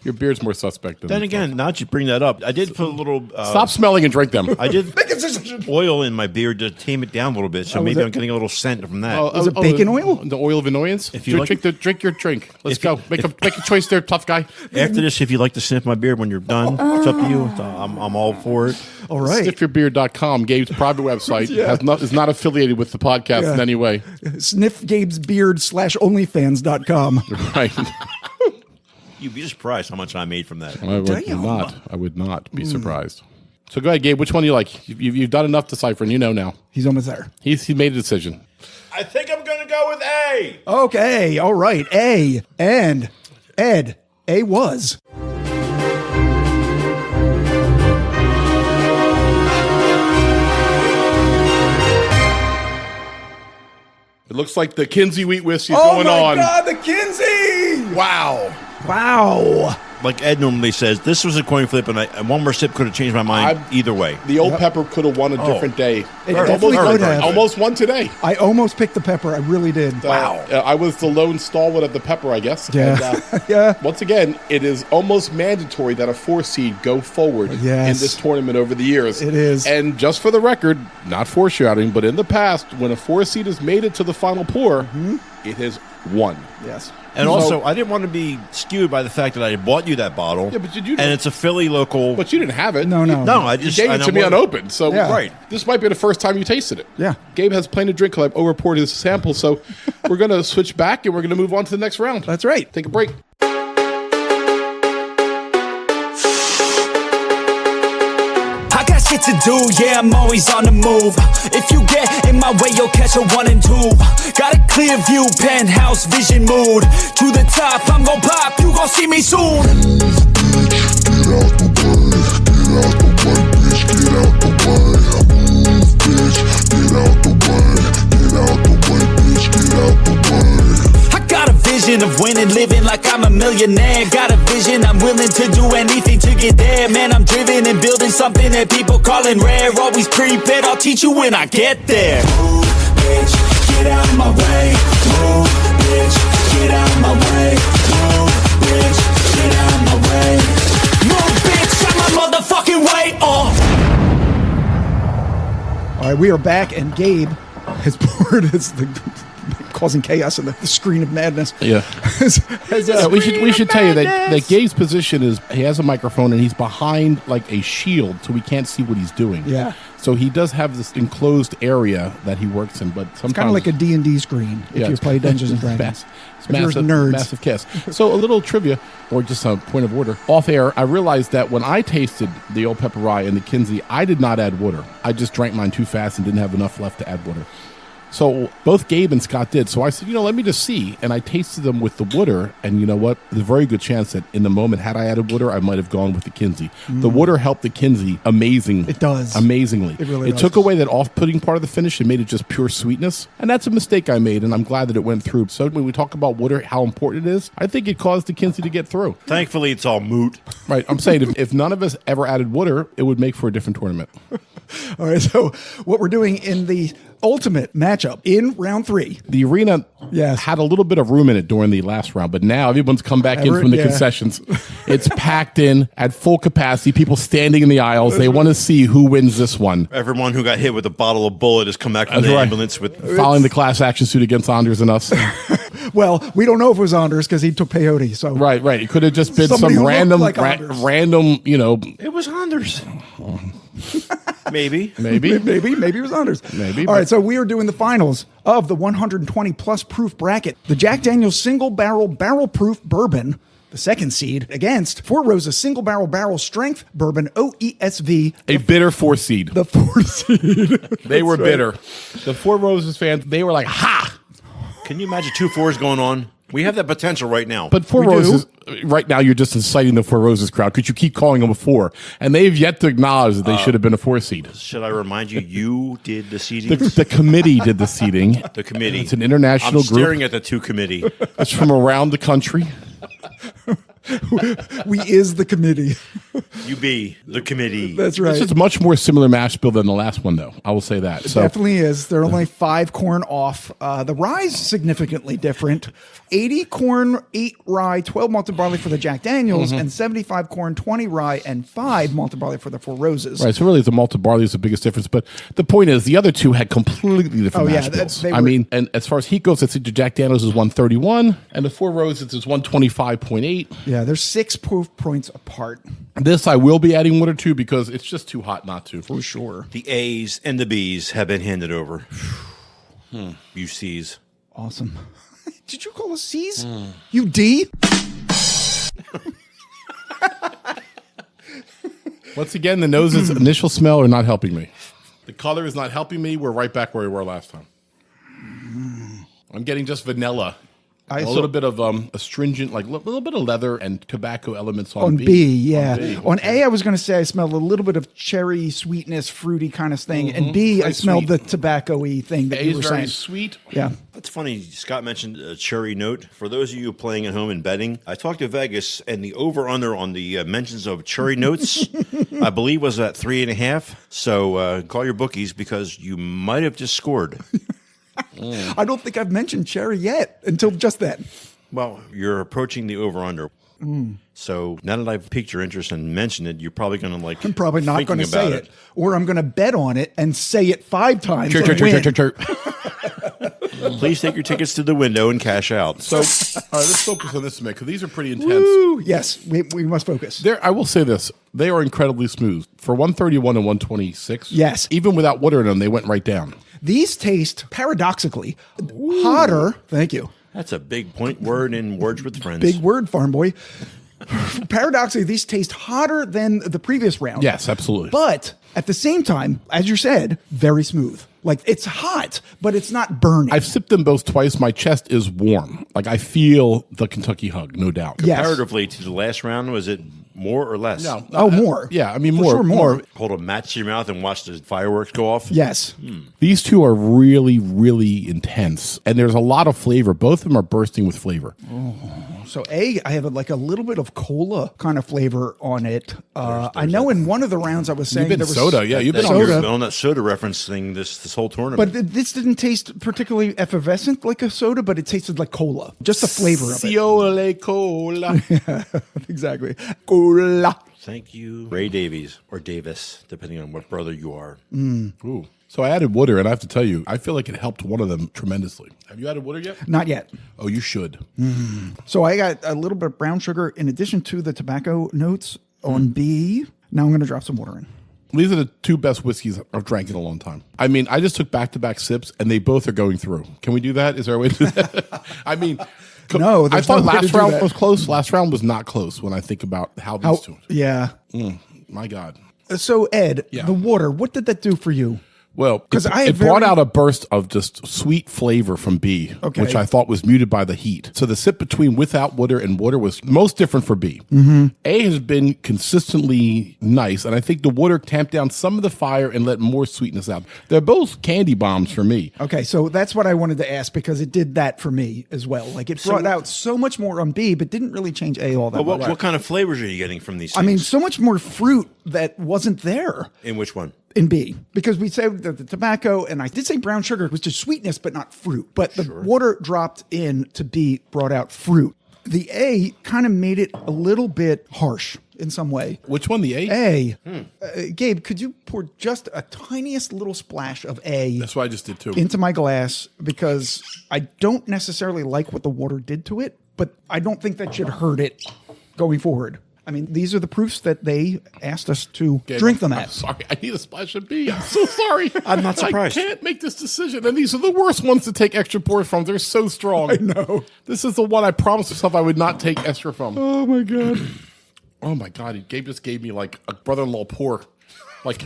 Your beard's more suspect than Then again, now that you bring that up, I did put a little... Stop smelling and drink them. I did oil in my beard to tame it down a little bit, so maybe I'm getting a little scent from that. Was it bacon oil? The oil of annoyance? If you like- drink your drink. Let's If you- go. Make a choice there, tough guy. After this, if you'd like to sniff my beard when you're done, it's up to you. I'm all for it. All right. Sniffyourbeard.com, Gabe's private website, is not affiliated with the podcast in any way. Sniff Gabe's beard /onlyfans.com. Right. You'd be surprised how much I made from that. I would not be surprised. So go ahead, Gabe. Which one do you like? You've done enough deciphering. You know now. He's almost there. He made a decision. I think I'm going to go with A. Okay, all right. A. And Ed. A was. It looks like the Kinsey wheat whiskey's Oh going my on. God, the Kinsey! Wow. Wow. Like Ed normally says, this was a coin flip, and one more sip could have changed my mind either way. The old pepper could have won a different day. It definitely could have. Almost won today. I almost picked the pepper. I really did. I was the lone stalwart of the pepper, I guess. Yeah. And, Yeah. Once again, it is almost mandatory that a 4 seed go forward in this tournament over the years. It is. And just for the record, not foreshadowing, but in the past, when a 4 seed has made it to the final pour, it has won. Yes. And also, I didn't want to be skewed by the fact that I bought you that bottle. Yeah, but you and it's a Philly local. But you didn't have it. No. No, I You just gave I it know to me what- unopened. So Yeah. Right. This might be the first time you tasted it. Yeah. Gabe has plenty to drink. I've over-poured his sample, so we're going to switch back and we're going to move on to the next round. That's right. Take a break. I got shit to do, yeah, I'm always on the move. If you get in my way, you'll catch a 1 and 2. Got a clear view, penthouse vision mood. To the top, I'm gon' pop, you gon' see me soon. I got a vision of winning, living like I'm a millionaire. Got a vision, I'm willing to do anything to get there. Man, I'm driven and building something that people calling rare. Always prepared, I'll teach you when I get there. Move, bitch, get out of my way. Move, bitch, get out of my way. Move, bitch, get out of my way. Move, bitch, out my motherfucking way. All right, we are back, and Gabe has poured causing chaos in the screen of madness. Yeah. We should tell you that Gabe's position is he has a microphone and he's behind like a shield, so we can't see what he's doing. Yeah. So he does have this enclosed area that he works in, but sometimes Kind of like a D&D screen if you play Dungeons and Dragons. It's If you're massive, nerds. massive kiss. So a little trivia, or just a point of order. Off air, I realized that when I tasted the old pepper rye and the Kinsey, I did not add water. I just drank mine too fast and didn't have enough left to add water. So both Gabe and Scott did. So I said, let me just see. And I tasted them with the water. And you know what? There's a very good chance that in the moment, had I added water, I might have gone with the Kinsey. The water helped the Kinsey amazingly. It does. Amazingly. It really does. took away that off-putting part of the finish and made it just pure sweetness. And that's a mistake I made, and I'm glad that it went through. So when we talk about water, how important it is, I think it caused the Kinsey to get through. Thankfully, it's all moot. Right. I'm saying if none of us ever added water, it would make for a different tournament. All right, so what we're doing in the ultimate matchup in round 3. The arena Yes. had a little bit of room in it during the last round, but now everyone's come back in from the concessions. It's packed in at full capacity, people standing in the aisles. They want to see who wins this one. Everyone who got hit with a bottle of Bullet has come back from the ambulance with filing the class action suit against Anders and us. Well, we don't know if it was Anders because he took peyote. So Right. It could have just been Somebody some who random, looked like Anders. It was Anders. Maybe. maybe it was Anders. Maybe, All right, but- so we are doing the finals of the 120 plus proof bracket. The Jack Daniel's single barrel proof bourbon, the second seed, against Four Roses single barrel strength bourbon OESV, A bitter 4 seed. the fourth seed. They were bitter. The Four Roses fans, they were like, ha! Can you imagine 2 4s going on? We have that potential right now. But Four We do? Roses, right now, you're just inciting the Four Roses crowd because you keep calling them a 4. And they've yet to acknowledge that they should have been a 4 seed. should I remind you, you did the seeding? The committee did the seating. The committee. It's an international I'm staring group. at the 2 committee. It's from around the country. We is the committee. You be the committee. That's right. This is much more similar mash bill than the last one, though. I will say that. So Definitely is. They're only 5 corn off. The rye's significantly different. 80 corn, 8 rye, 12 malted barley for the Jack Daniels, and 75 corn, 20 rye, and 5 malted barley for the Four Roses. Right, so really the malted barley is the biggest difference. But the point is, the other two had completely different mash bills. they I were- mean, and as far as heat goes, I think the Jack Daniels is 131, and the Four Roses is 125.8. Yeah, they're 6 proof points apart. This I will be adding water to because it's just too hot not to. For sure. The A's and the B's have been handed over. You C's. Awesome. Did you call us C's? You D? Once again, the nose's initial smell are not helping me. The color is not helping me. We're right back where we were last time. I'm getting just vanilla. A little bit of astringent, like a little bit of leather and tobacco elements on B. On B, yeah. On B. On A, I was going to say I smelled a little bit of cherry sweetness, fruity kind of thing. And B, I Very smelled sweet. the tobacco-y thing that A you is were very saying. sweet. Yeah. That's funny. Scott mentioned a cherry note. For those of you playing at home and betting, I talked to Vegas, and the over/under on the mentions of cherry notes, I believe, was at 3.5. So call your bookies because you might have just scored. I don't think I've mentioned cherry yet until just then. Well, you're approaching the over/under. So now that I've piqued your interest and mentioned it, you're probably going to like. I'm probably not thinking going to say about it. Or I'm going to bet on it and say it 5 times. Chirp, and chirp, win. chirp, chirp, chirp. Please take your tickets to the window and cash out. So, all right, let's focus on this a minute because these are pretty intense. Woo! Yes, we must focus. I will say this. They are incredibly smooth. For 131 and 126, Yes. even without water in them, they went right down. These taste, paradoxically, hotter. Thank you. That's a big point word in Words with Friends. Big word, farm boy. Paradoxically, these taste hotter than the previous round. Yes, absolutely. But at the same time, as you said, very smooth. Like it's hot, but it's not burning. I've sipped them both twice. My chest is warm. Like I feel the Kentucky hug, no doubt. Yes. Comparatively to the last round, was it more or less? No. Oh, more. Yeah, I mean For more. sure, more. Hold a match to your mouth and watch the fireworks go off? Yes. These two are really, really intense, and there's a lot of flavor. Both of them are bursting with flavor. So I have like a little bit of cola kind of flavor on it. I know in one of the rounds I was saying You've been there was soda, yeah. You've been That's on soda. your You've been on that soda reference thing this whole tournament. But this didn't taste particularly effervescent like a soda, but it tasted like cola. Just the flavor of it. Ciole Cola. Exactly. Cola. Thank you, Ray Davies or Davis, depending on what brother you are. Ooh. So I added water, and I have to tell you, I feel like it helped one of them tremendously. Have you added water yet? Not yet. Oh, you should. So I got a little bit of brown sugar in addition to the tobacco notes on B. Now I'm going to drop some water in. These are the two best whiskeys I've drank in a long time. I mean, I just took back-to-back sips, and they both are going through. Can we do that? Is there a way to do that? I mean, No, I there's thought no way to last do round that. was close. Last round was not close when I think about how these two. Yeah. My God. So Ed, Yeah. the water, what did that do for you? Well, 'Cause it brought out a burst of just sweet flavor from B, Okay. which I thought was muted by the heat. So the sip between without water and water was most different for B. A has been consistently nice, and I think the water tamped down some of the fire and let more sweetness out. They're both candy bombs for me. Okay, so that's what I wanted to ask because it did that for me as well. Like it brought out so much more on B, but didn't really change A all that Well, much. what kind of flavors are you getting from these I things? mean, so much more fruit that wasn't there In which one? in B because we said that the tobacco and I did say brown sugar was just sweetness, but not fruit. But the water dropped in to B brought out fruit. The A kind of made it a little bit harsh in some way. Which one, the A? Gabe, could you pour just a tiniest little splash of A That's what I just did too. into my glass because I don't necessarily like what the water did to it, but I don't think that should hurt it going forward. I mean, these are the proofs that they asked us to drink them I'm at. sorry, I need a splash of B. I'm so sorry. I'm not surprised. I can't make this decision, and these are the worst ones to take extra pours from. They're so strong. I know. This is the one I promised myself I would not take extra from. Oh my God. Oh my God, Gabe just gave me like a brother-in-law pour. Like,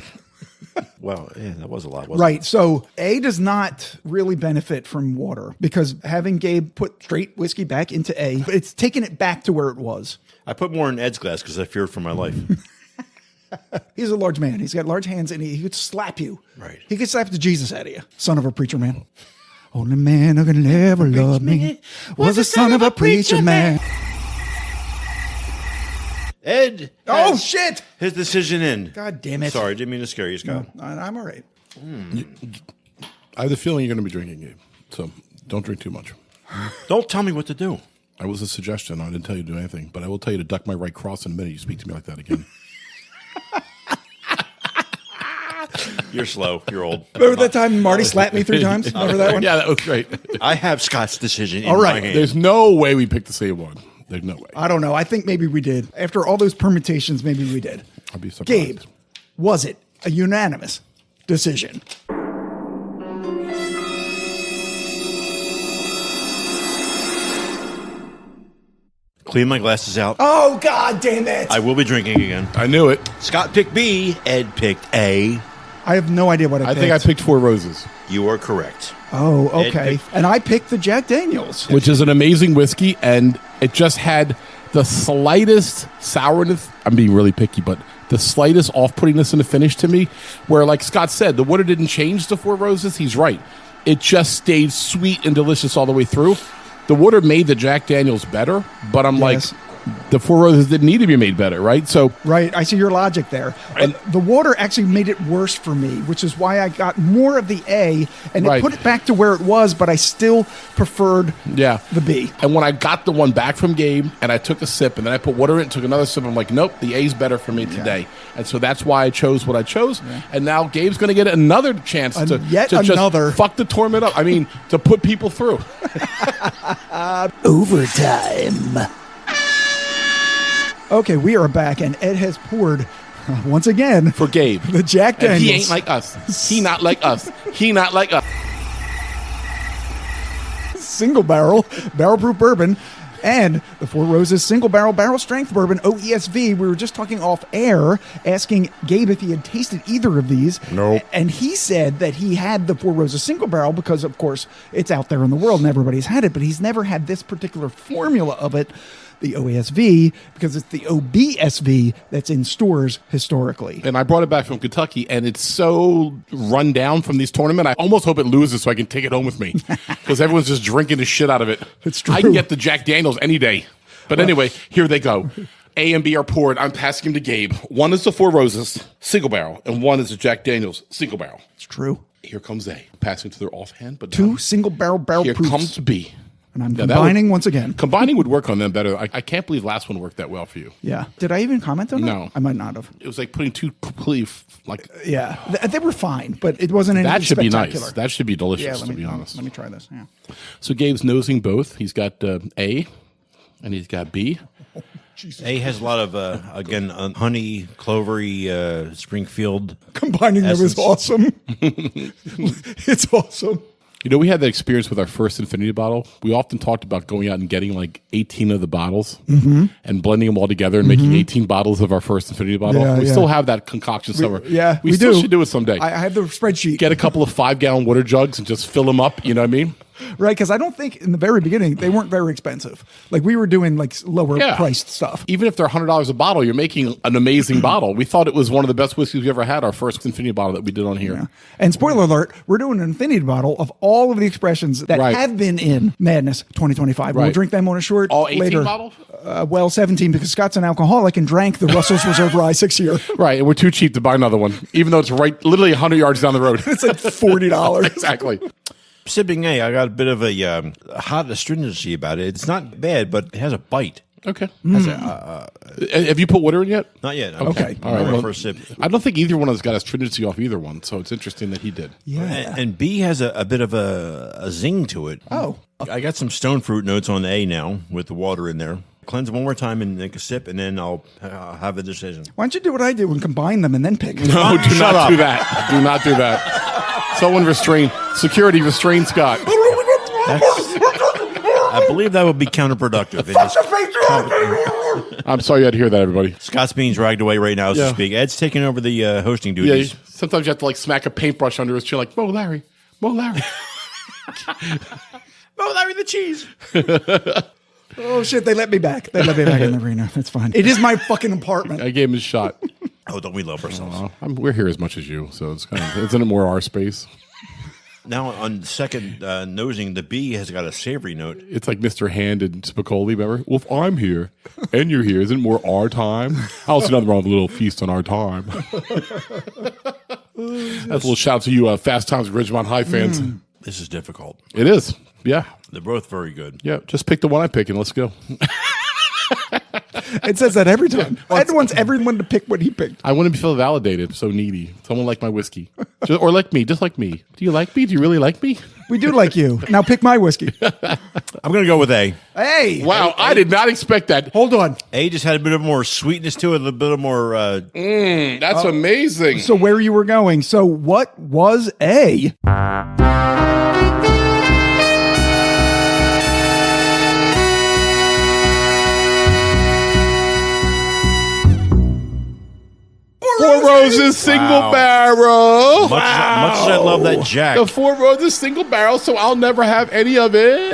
Well, yeah, that was a lot, wasn't Right. So A does not really benefit from water because having Gabe put straight whiskey back into A, it's taking it back to where it was. it? I put more in Ed's glass because I feared for my life. He's a large man. He's got large hands and he could slap you. Right. He could slap the Jesus out of you. Son of a preacher man. Only man who could never love me was the son of a preacher man. Ed Oh, has shit. his decision in. God damn it. Sorry, didn't mean to scare you, Scott. I'm all right. I have the feeling you're going to be drinking, Gabe. So don't drink too much. Don't tell me what to do. I was a suggestion. I didn't tell you to do anything, but I will tell you to duck my right cross in a minute. You speak to me like that again. You're slow. You're old. Remember that time Marty slapped me 3 times? Remember that one? Yeah, that was great. I have Scott's decision in All right. my hand. There's no way we picked the same one. There's no way. I don't know. I think maybe we did. After all those permutations, maybe we did. I'll be surprised. Gabe, was it a unanimous decision? Clean my glasses out. Oh, God damn it. I will be drinking again. I knew it. Scott picked B. Ed picked A. I have no idea what I I picked. think I picked Four Roses, You are correct. Oh, Ed okay. picked- And I picked the Jack Daniels. which is an amazing whiskey, and it just had the slightest sourness. I'm being really picky, but the slightest off-puttingness in the finish to me, where, like Scott said, the water didn't change the Four Roses. He's right. It just stayed sweet and delicious all the way through. The water made the Jack Daniels better, but I'm Yes. like, the Four Roses didn't need to be made better, right? So Right. I see your logic there. And- The water actually made it worse for me, which is why I got more of the A and it Right. put it back to where it was, but I still preferred yeah, the B. And when I got the one back from Gabe and I took a sip and then I put water in and took another sip, I'm like, nope, the A's better for me today. And so that's why I chose what I chose. And now Gabe's going to get another chance to yet just another. fuck the tournament up. I mean, to put people through. Overtime. Okay, we are back, and Ed has poured once again For Gabe. the Jack And Daniels. he ain't like us. He not like us. He not like us. Single barrel proof bourbon and the Four Roses single barrel strength bourbon OESV. We were just talking off air asking Gabe if he had tasted either of these. Nope. And he said that he had the Four Roses single barrel because of course it's out there in the world and everybody's had it, but he's never had this particular formula of it, the OESV, because it's the OBSV that's in stores historically. And I brought it back from Kentucky, and it's so run down from these tournaments. I almost hope it loses so I can take it home with me because everyone's just drinking the shit out of it. It's true. I can get the Jack Daniels any day. But anyway, here they go. A and B are poured. I'm passing them to Gabe. One is the Four Roses single barrel, and one is the Jack Daniels single barrel. It's true. Here comes A. Passing to their offhand, but Two single barrel here proofs. comes B. And I'm Yeah, that combining would- once again. Combining would work on them better. I can't believe last one worked that well for you. Yeah. Did I even comment on that? No. I might not have. It was like putting two completely like Yeah. They were fine, but it wasn't anything that should be spectacular. nice. That should be delicious. Yeah, to be honest. Let me try this. Yeah. So Gabe's nosing both. He's got A, and he's got B. A has a lot of, again, honey, clovery, Springfield. Combining them is Essence. awesome. It's awesome. You know, we had that experience with our first infinity bottle. We often talked about going out and getting like 18 of the bottles and blending them all together and making 18 bottles of our first infinity bottle. Yeah, we yeah. still have that concoction somewhere. Yeah, we do. still should do it someday. I have the spreadsheet. Get a couple of 5-gallon water jugs and just fill them up. You know what I mean? Right, because I don't think in the very beginning they weren't very expensive. Like we were doing like lower priced stuff. Even if they're $100 a bottle, you're making an amazing bottle. We thought it was one of the best whiskeys we ever had, our first infinity bottle that we did on here. Yeah. And spoiler alert, we're doing an infinity bottle of all of the expressions that have been in Madness 2025. We'll drink them on a short all 18 later. bottles? Well, 17 because Scott's an alcoholic and drank the Russell's Reserve Rye 6 year. Right, and we're too cheap to buy another one, even though it's literally 100 yards down the road. It's like $40. Exactly. Sipping A, I got a bit of a hot astringency about it. It's not bad, but it has a bite. Okay. Have you put water in yet? Not yet. Okay. All right. My Well, first sip. I don't think either one of us got astringency off either one, so it's interesting that he did. Yeah. And B has a bit of a zing to it. Oh. I got some stone fruit notes on A now with the water in there. Cleanse one more time and take a sip, and then I'll have a decision. Why don't you do what I do and combine them and then pick? No, do not do that. Do not do that. Someone security restrain Scott. I believe that would be counterproductive. I'm sorry you had to hear that, everybody. Scott's being dragged away right now as we speak. Ed's taking over the hosting duties. Yeah, sometimes you have to like smack a paintbrush under his chin, like, Mo Larry. Mo Larry the cheese. Oh, shit, they let me back. They let me back in the arena. That's fine. It is my fucking apartment. I gave him a shot. Oh, don't we love ourselves? We're here as much as you, so it's kind of, isn't it more our space? Now, on second nosing, the B has got a savory note. It's like Mr. Hand and Spicoli, remember? Well, if I'm here and you're here, isn't it more our time? I don't see nothing wrong with a little feast on our time. That's a little shout out to you Fast Times at Ridgemont High fans. This is difficult. It is. Yeah. They're both very good. Yeah. Just pick the one I pick and let's go. It says that every time. Ed wants everyone to pick what he picked. I want to feel validated. So needy. Someone like my whiskey. Or like me. Just like me. Do you like me? Do you really like me? We do like you. Now pick my whiskey. I'm going to go with A. Hey. Wow. I did not expect that. Hold on. A just had a bit of more sweetness to it, a little bit of more... That's amazing. So where you were going. So what was A? Four Roses single barrel. Much as I love that Jack. The Four Roses single barrel, so I'll never have any of it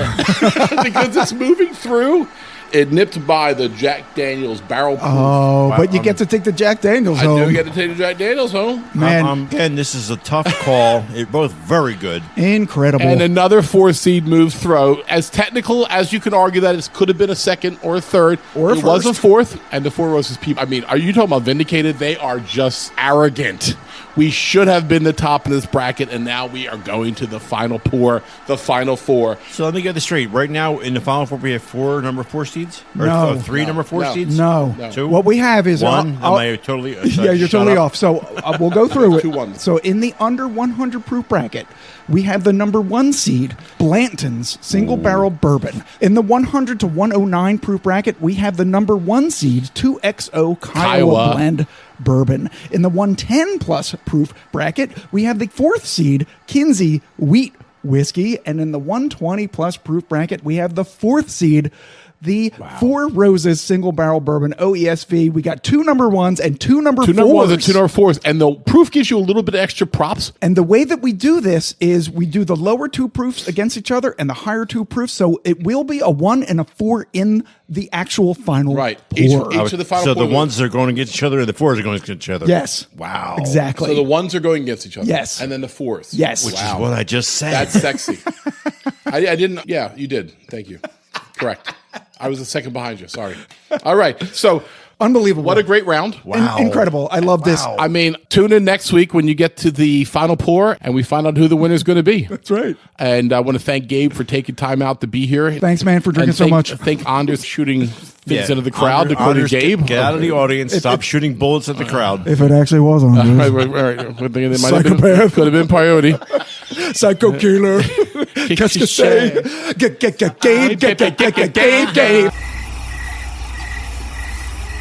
because it's moving through. It nipped by the Jack Daniels barrel proof. Oh, but you get to take the Jack Daniels home. I do get to take the Jack Daniels home. Man. Again, this is a tough call. They're both very good. Incredible. And another 4-seed moves through. As technical as you can argue that it could have been a second or a third, or a it was a fourth. And the Four Roses people, I mean, are you talking about vindicated? They are just arrogant. We should have been the top of this bracket, and now we are going to the final pour, the final four. So let me get this straight. Right now, in the final four, we have four number 4 seeds? Or No. three number 4 seeds? No. Two? What we have is... One? Am I totally... Yeah, you're totally off. So we'll go through it. 2-1. So in the under 100 proof bracket, we have the number 1 seed, Blanton's Single Barrel Bourbon. In the 100 to 109 proof bracket, we have the number 1 seed, 2XO Kiawah Blend Bourbon. In the 110 plus proof bracket, we have the 4th seed, Kinsey Wheat Whiskey. And in the 120 plus proof bracket, we have the 4th seed, the Four Roses Single Barrel Bourbon OESV. We got 2 number 1s and 2 number 4s. 2 number 1s and 2 number 4s. And the proof gives you a little bit of extra props. And the way that we do this is we do the lower 2 proofs against each other and the higher 2 proofs. So it will be a 1 and a 4 in the actual final Right. pour. Each of the final So the pour 1s are going against each other and the 4s are going against each other? Yes. Wow. Exactly. So the 1s are going against each other. Yes. And then the 4s. Yes. Which is what I just said. That's sexy. I didn't. Yeah, you did. Thank you. Correct. I was a second behind you. Sorry. All right. So unbelievable. What a great round. Wow. Incredible. I love this. I mean, tune in next week when you get to the final pour and we find out who the winner is going to be. That's right. And I want to thank Gabe for taking time out to be here. Thanks, man, for drinking so much. Thank Anders shooting things into the crowd to quote Gabe. Get out of the audience. Stop shooting bullets at the crowd. If it actually was on All right. It might have been, Psychopath. could have been Peyote. Psycho killer. Qu'est-ce que c'est? Gabe.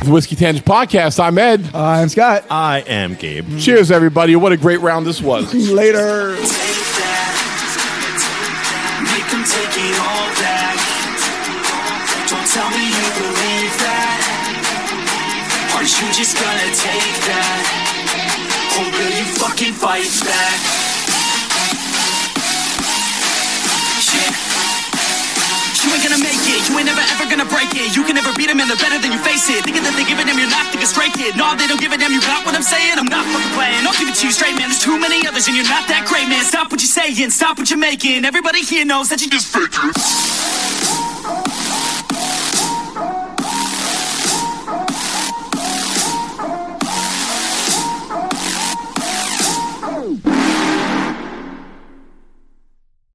The Whiskey Tangent Podcast. I'm Ed. I'm Scott. I am Gabe. Cheers, everybody. What a great round this was. Later. Take that. and take it all back. Don't tell me you believe that. Aren't you just gonna take that? Or will you fucking fight back? Yeah. You ain't gonna make it, you ain't never ever gonna break it. You can never beat them and they're better than you face it. Thinking that they give a damn, you're not thinking straight, kid. No, they don't give a damn, you got what I'm saying? I'm not fucking playing, I'll give it to you straight, man. There's too many others and you're not that great, man. Stop what you're saying, stop what you're making. Everybody here knows that you just fake it.